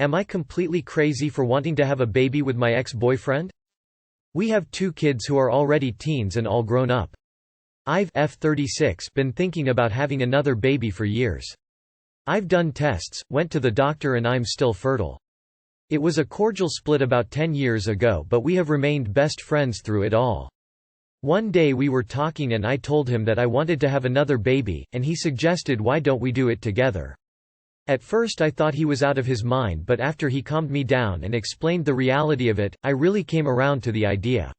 Am I completely crazy for wanting to have a baby with my ex-boyfriend? We have 2 kids who are already teens and all grown up. I've 36 been thinking about having another baby for years. I've done tests, went to the doctor, and I'm still fertile. It was a cordial split about 10 years ago, but we have remained best friends through it all. One day we were talking and I told him that I wanted to have another baby, and he suggested why don't we do it together. At first I thought he was out of his mind, but after he calmed me down and explained the reality of it, I really came around to the idea.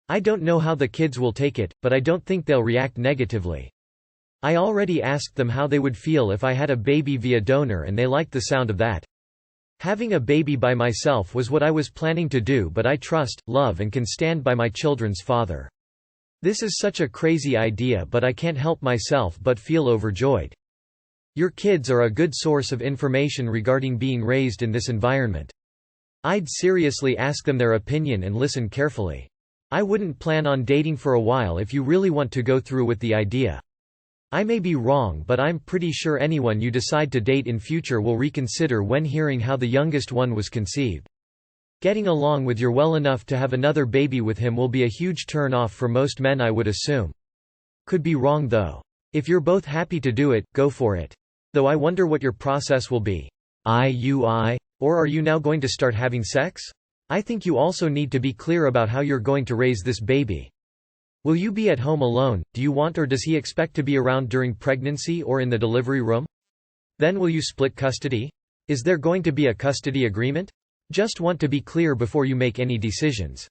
I don't know how the kids will take it, but I don't think they'll react negatively. I already asked them how they would feel if I had a baby via donor, and they liked the sound of that. Having a baby by myself was what I was planning to do, but I trust, love, and can stand by my children's father. This is such a crazy idea, but I can't help myself but feel overjoyed. Your kids are a good source of information regarding being raised in this environment. I'd seriously ask them their opinion and listen carefully. I wouldn't plan on dating for a while if you really want to go through with the idea. I may be wrong, but I'm pretty sure anyone you decide to date in future will reconsider when hearing how the youngest one was conceived. Getting along with you well enough to have another baby with him will be a huge turn-off for most men, I would assume. Could be wrong though. If you're both happy to do it, go for it. Though I wonder what your process will be. IUI? Or are you now going to start having sex? I think you also need to be clear about how you're going to raise this baby. Will you be at home alone? Do you want, or does he expect to be around during pregnancy or in the delivery room? Then will you split custody? Is there going to be a custody agreement? Just want to be clear before you make any decisions.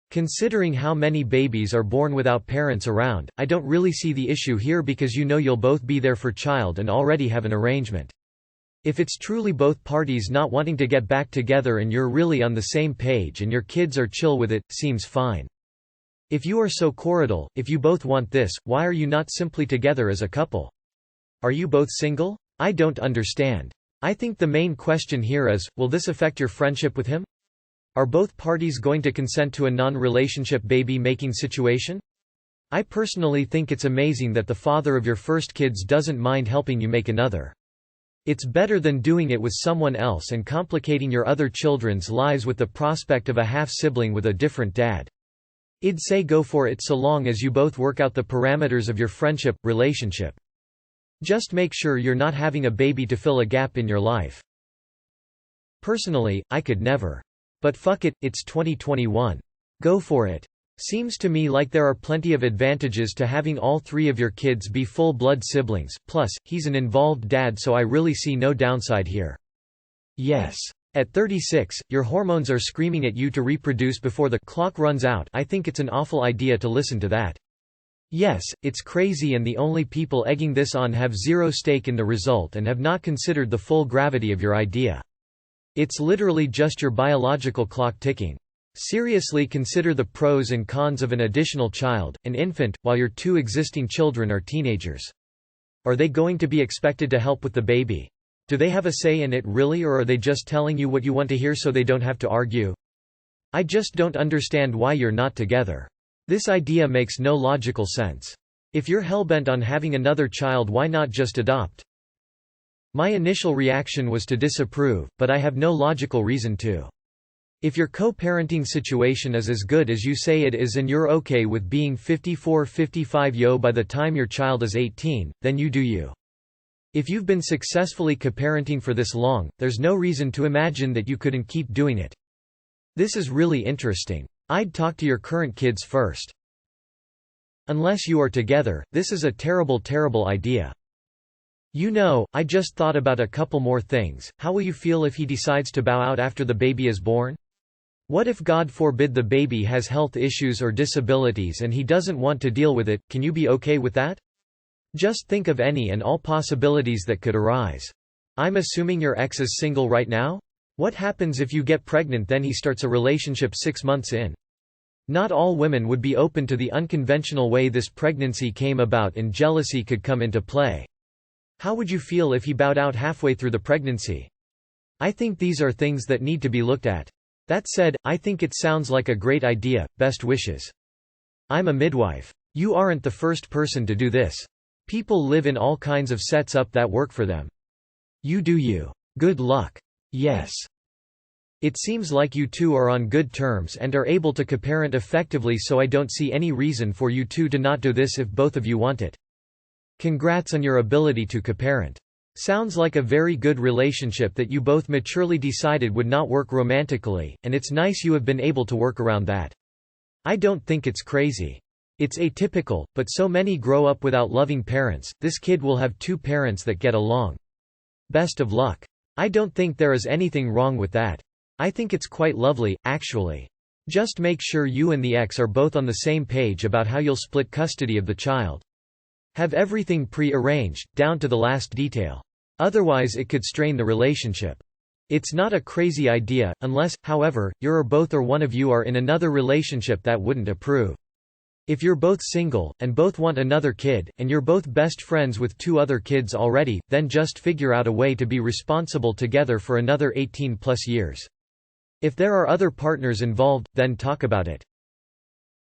Considering how many babies are born without parents around, I don't really see the issue here because you know you'll both be there for child and already have an arrangement. If it's truly both parties not wanting to get back together and you're really on the same page and your kids are chill with it, seems fine. If you are so cordial, if you both want this, why are you not simply together as a couple? Are you both single? I don't understand. I think the main question here is, will this affect your friendship with him? Are both parties going to consent to a non-relationship baby-making situation? I personally think it's amazing that the father of your first kids doesn't mind helping you make another. It's better than doing it with someone else and complicating your other children's lives with the prospect of a half-sibling with a different dad. I'd say go for it so long as you both work out the parameters of your relationship. Just make sure you're not having a baby to fill a gap in your life. Personally, I could never. But fuck it, it's 2021. Go for it. Seems to me like there are plenty of advantages to having all 3 of your kids be full-blood siblings, plus, he's an involved dad, so I really see no downside here. Yes. At 36, your hormones are screaming at you to reproduce before the clock runs out. I think it's an awful idea to listen to that. Yes, it's crazy, and the only people egging this on have zero stake in the result and have not considered the full gravity of your idea. It's literally just your biological clock ticking. Seriously consider the pros and cons of an additional child, an infant, while your 2 existing children are teenagers. Are they going to be expected to help with the baby? Do they have a say in it really, or are they just telling you what you want to hear so they don't have to argue? I just don't understand why you're not together. This idea makes no logical sense. If you're hellbent on having another child, why not just adopt? My initial reaction was to disapprove, but I have no logical reason to. If your co-parenting situation is as good as you say it is and you're okay with being 54-55 by the time your child is 18, then you do you. If you've been successfully co-parenting for this long, there's no reason to imagine that you couldn't keep doing it. This is really interesting. I'd talk to your current kids first. Unless you are together, this is a terrible, terrible idea. You know, I just thought about a couple more things. How will you feel if he decides to bow out after the baby is born? What if God forbid the baby has health issues or disabilities and he doesn't want to deal with it? Can you be okay with that? Just think of any and all possibilities that could arise. I'm assuming your ex is single right now? What happens if you get pregnant then he starts a relationship 6 months in? Not all women would be open to the unconventional way this pregnancy came about, and jealousy could come into play. How would you feel if he bowed out halfway through the pregnancy? I think these are things that need to be looked at. That said, I think it sounds like a great idea. Best wishes. I'm a midwife. You aren't the first person to do this. People live in all kinds of setups that work for them. You do you. Good luck. Yes. It seems like you two are on good terms and are able to co-parent effectively, so I don't see any reason for you two to not do this if both of you want it. Congrats on your ability to co-parent. Sounds like a very good relationship that you both maturely decided would not work romantically, and it's nice you have been able to work around that. I don't think it's crazy. It's atypical, but so many grow up without loving parents. This kid will have two parents that get along. Best of luck. I don't think there is anything wrong with that. I think it's quite lovely, actually. Just make sure you and the ex are both on the same page about how you'll split custody of the child. Have everything pre-arranged, down to the last detail. Otherwise it could strain the relationship. It's not a crazy idea, unless, however, you're or both or one of you are in another relationship that wouldn't approve. If you're both single, and both want another kid, and you're both best friends with two other kids already, then just figure out a way to be responsible together for another 18+ years. If there are other partners involved, then talk about it.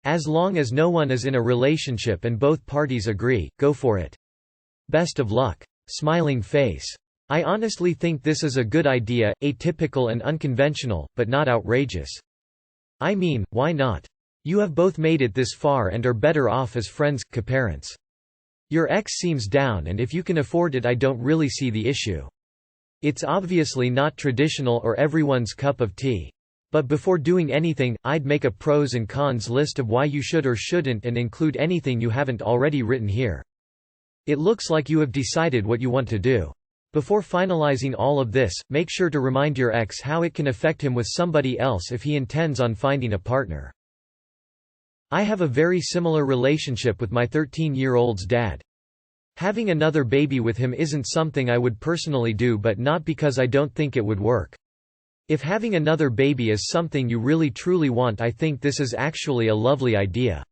As long as no one is in a relationship and both parties agree, go for it. Best of luck. Smiling face. I honestly think this is a good idea, atypical and unconventional, but not outrageous. I mean, why not? You have both made it this far and are better off as friends, co-parents. Your ex seems down, and if you can afford it, I don't really see the issue. It's obviously not traditional or everyone's cup of tea. But before doing anything, I'd make a pros and cons list of why you should or shouldn't and include anything you haven't already written here. It looks like you have decided what you want to do. Before finalizing all of this, make sure to remind your ex how it can affect him with somebody else if he intends on finding a partner. I have a very similar relationship with my 13-year-old's dad. Having another baby with him isn't something I would personally do, but not because I don't think it would work. If having another baby is something you really truly want, I think this is actually a lovely idea.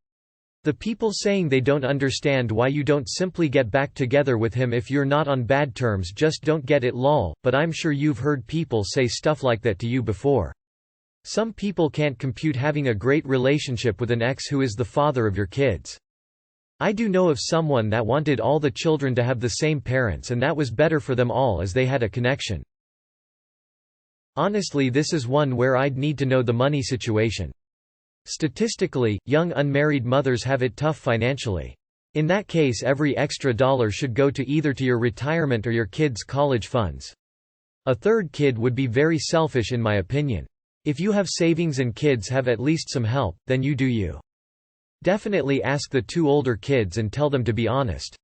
The people saying they don't understand why you don't simply get back together with him if you're not on bad terms just don't get it, lol, but I'm sure you've heard people say stuff like that to you before. Some people can't compute having a great relationship with an ex who is the father of your kids. I do know of someone that wanted all the children to have the same parents, and that was better for them all as they had a connection. Honestly, this is one where I'd need to know the money situation. Statistically, young unmarried mothers have it tough financially. In that case, every extra dollar should go to either to your retirement or your kids' college funds. A third kid would be very selfish in my opinion. If you have savings and kids have at least some help, then you do you. Definitely ask the two older kids and tell them to be honest.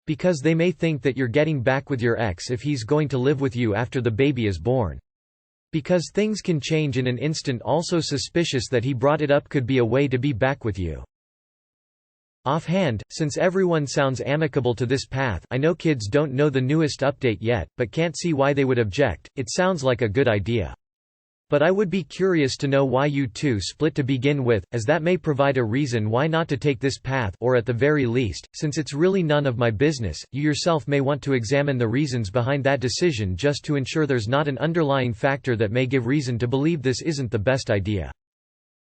Because they may think that you're getting back with your ex if he's going to live with you after the baby is born. Because things can change in an instant. Also suspicious that he brought it up could be a way to be back with you. Offhand, since everyone sounds amicable to this path, I know kids don't know the newest update yet, but can't see why they would object. It sounds like a good idea. But I would be curious to know why you two split to begin with, as that may provide a reason why not to take this path, or at the very least, since it's really none of my business, you yourself may want to examine the reasons behind that decision just to ensure there's not an underlying factor that may give reason to believe this isn't the best idea.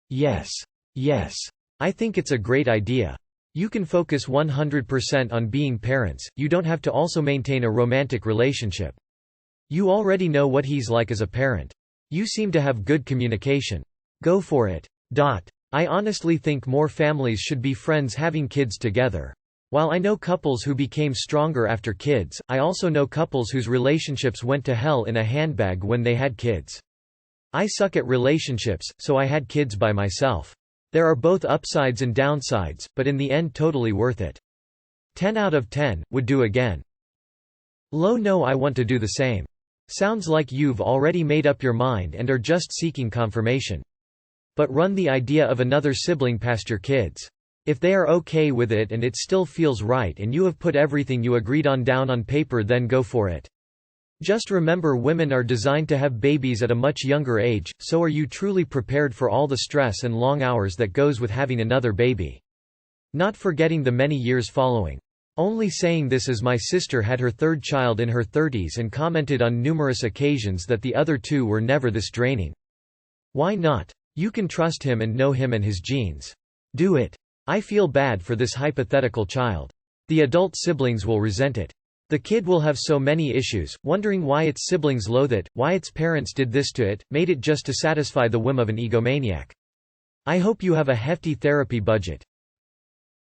Yes. Yes. I think it's a great idea. You can focus 100% on being parents, you don't have to also maintain a romantic relationship. You already know what he's like as a parent. You seem to have good communication. Go for it. I honestly think more families should be friends having kids together. While I know couples who became stronger after kids, I also know couples whose relationships went to hell in a handbag when they had kids. I suck at relationships, so I had kids by myself. There are both upsides and downsides, but in the end totally worth it. 10 out of 10, would do again. No, I want to do the same. Sounds like you've already made up your mind and are just seeking confirmation. But run the idea of another sibling past your kids. If they are okay with it and it still feels right and you have put everything you agreed on down on paper, then go for it. Just remember, women are designed to have babies at a much younger age, so are you truly prepared for all the stress and long hours that goes with having another baby. Not forgetting the many years following. Only saying this as my sister had her third child in her 30s and commented on numerous occasions that the other two were never this draining. Why not? You can trust him and know him and his genes. Do it. I feel bad for this hypothetical child. The adult siblings will resent it. The kid will have so many issues, wondering why its siblings loathe it, why its parents did this to it, made it just to satisfy the whim of an egomaniac. I hope you have a hefty therapy budget.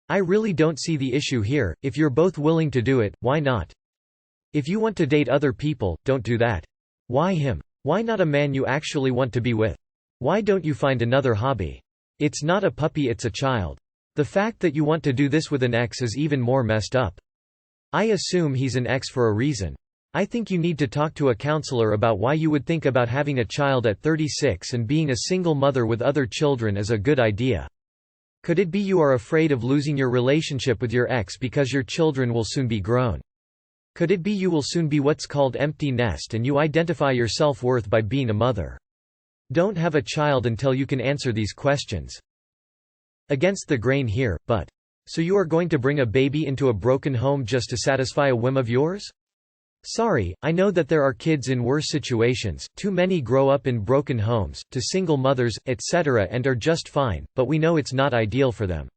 I really don't see the issue here. If you're both willing to do it, why not? If you want to date other people, don't do that. Why him? Why not a man you actually want to be with? Why don't you find another hobby? It's not a puppy, it's a child. The fact that you want to do this with an ex is even more messed up. I assume he's an ex for a reason. I think you need to talk to a counselor about why you would think about having a child at 36 and being a single mother with other children is a good idea. Could it be you are afraid of losing your relationship with your ex because your children will soon be grown? Could it be you will soon be what's called empty nest and you identify your self-worth by being a mother? Don't have a child until you can answer these questions. Against the grain here, but so you are going to bring a baby into a broken home just to satisfy a whim of yours? Sorry, I know that there are kids in worse situations, too many grow up in broken homes, to single mothers, etc. and are just fine, but we know it's not ideal for them.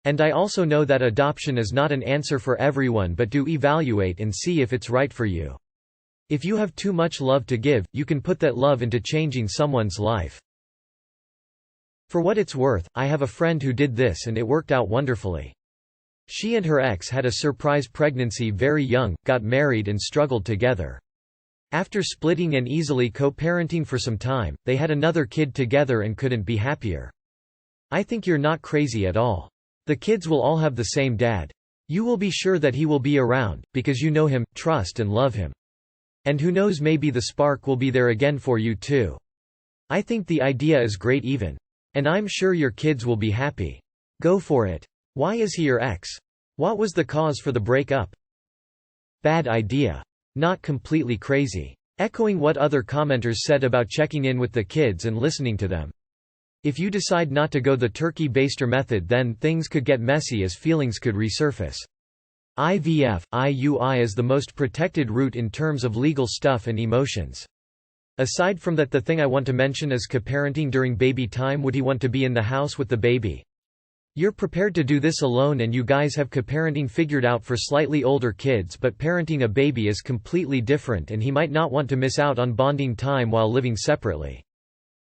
And I also know that adoption is not an answer for everyone, but do evaluate and see if it's right for you. If you have too much love to give, you can put that love into changing someone's life. For what it's worth, I have a friend who did this and it worked out wonderfully. She and her ex had a surprise pregnancy very young, got married and struggled together. After splitting and easily co-parenting for some time, they had another kid together and couldn't be happier. I think you're not crazy at all. The kids will all have the same dad. You will be sure that he will be around, because you know him, trust and love him. And who knows, maybe the spark will be there again for you too. I think the idea is great even. And I'm sure your kids will be happy. Go for it. Why is he your ex? What was the cause for the breakup? Bad idea. Not completely crazy. Echoing what other commenters said about checking in with the kids and listening to them. If you decide not to go the turkey baster method, then things could get messy as feelings could resurface. IVF, IUI is the most protected route in terms of legal stuff and emotions. Aside from that, the thing I want to mention is co-parenting during baby time. Would he want to be in the house with the baby? You're prepared to do this alone and you guys have co-parenting figured out for slightly older kids, but parenting a baby is completely different and he might not want to miss out on bonding time while living separately.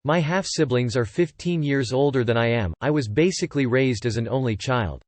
My half-siblings are 15 years older than I am. I was basically raised as an only child.